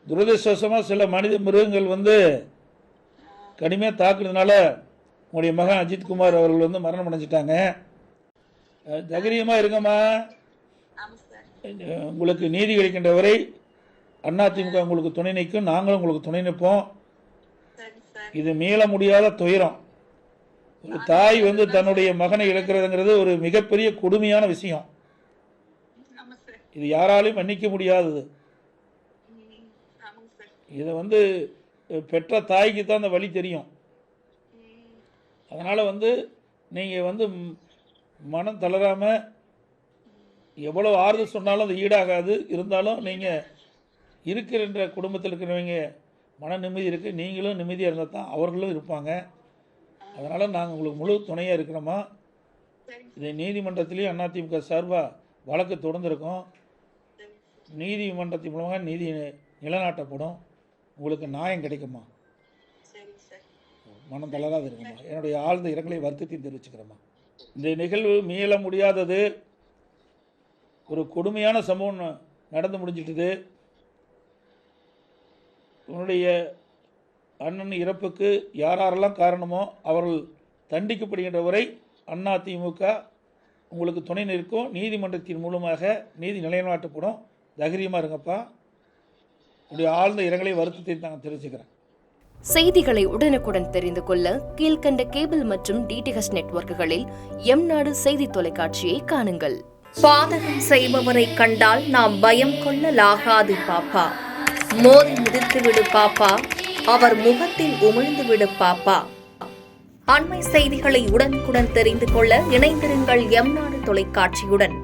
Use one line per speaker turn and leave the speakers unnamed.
துரதிருஷ்டவசமாக சில மனித மிருகங்கள் கடுமையாக தாக்குறதுனால உங்களுடைய மகன் அஜித்குமார் அவர்கள் மரணம் அடைஞ்சிட்டாங்க. தைரியமாக இருங்கம்மா. உங்களுக்கு நீதி கிடைக்கின்ற வரை அதிமுக உங்களுக்கு துணை நிற்கும், நாங்களும் உங்களுக்கு துணை நிற்போம். இது மீள முடியாத துயரம். ஒரு தாய் தன்னுடைய மகனை இழக்கிறதுங்கிறது ஒரு மிகப்பெரிய கொடுமையான விஷயம். இது யாராலையும் மன்னிக்க முடியாதது. இதை பெற்ற தாய்க்கு தான் அந்த வழி தெரியும். அதனால் நீங்கள் மனம் தளராமல் எவ்வளோ ஆறுதல் சொன்னாலும் அது ஈடாகாது. இருந்தாலும் நீங்கள் இருக்கிற குடும்பத்தில் இருக்கிறவங்க மன நிம்மதி இருக்குது, நீங்களும் நிம்மதியாக இருந்தால் தான் அவர்களும் இருப்பாங்க. அதனால் நாங்கள் உங்களுக்கு முழு துணையாக இருக்கிறோமா. இதை நீதிமன்றத்திலையும் அதிமுக சார்பாக வழக்கு தொடர்ந்துருக்கோம். நீதிமன்றத்தின் மூலமாக நீதி நிலைநாட்டப்படும். உங்களுக்கு நியாயம் கிடைக்குமா. மனம் தளராது இருக்குமா. என்னுடைய ஆழ்ந்த இரங்கலை வருத்தத்தையும் தெரிவிச்சுக்கிறேம்மா. இந்த நிகழ்வு மீள முடியாதது. ஒரு கொடுமையான சம்பவம் நடந்து முடிஞ்சிட்டுது. உன்னுடைய அண்ணன் இறப்புக்கு யாரெல்லாம் காரணமோ அவர்கள் தண்டிக்கப்படுகின்ற வரை அதிமுக உங்களுக்கு துணை நிற்கும். நீதிமன்றத்தின் மூலமாக நீதி நிலைநாட்டப்படும். தைரியமாக இருங்கப்பா. உடைய ஆழ்ந்த இரங்கலை வருத்தத்தை நான் தெரிவிச்சுக்கிறேன்.
செய்திகளை உடனுக்குடன் தெரிந்து கொள்ள கீழ்கண்ட கேபிள் மற்றும் டிடிஹெச் நெட்வொர்க்குகளில் எம்நாடு செய்தி தொலைக்காட்சியை காணுங்கள்.
பாதகம் செய்பவரை கண்டால் நாம் பயம் கொள்ளலாகாது பாப்பா. மோதி மிதித்துவிடு பாப்பா, அவர் முகத்தில் உமிழ்ந்துவிடு பாப்பா. அண்மை செய்திகளை உடனுக்குடன் தெரிந்து கொள்ள இணைந்திருங்கள் எம்நாடு தொலைக்காட்சியுடன்.